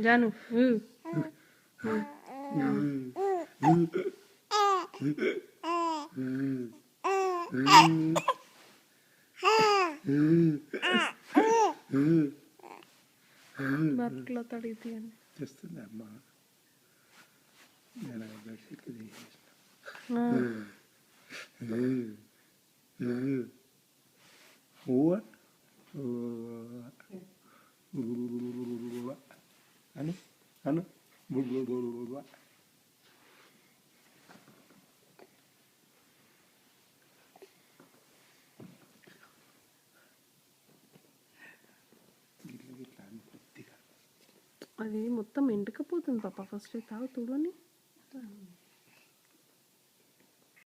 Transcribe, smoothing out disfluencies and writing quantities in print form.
జాను బట్టలో తడిగితే అని చేస్తుంది అమ్మ. నేను బెడ్షీట్లు తీసేసిన. అను అను అది మొత్తం ఎండకపోతుంది పాప. ఫస్ట్ తాగు చూడని.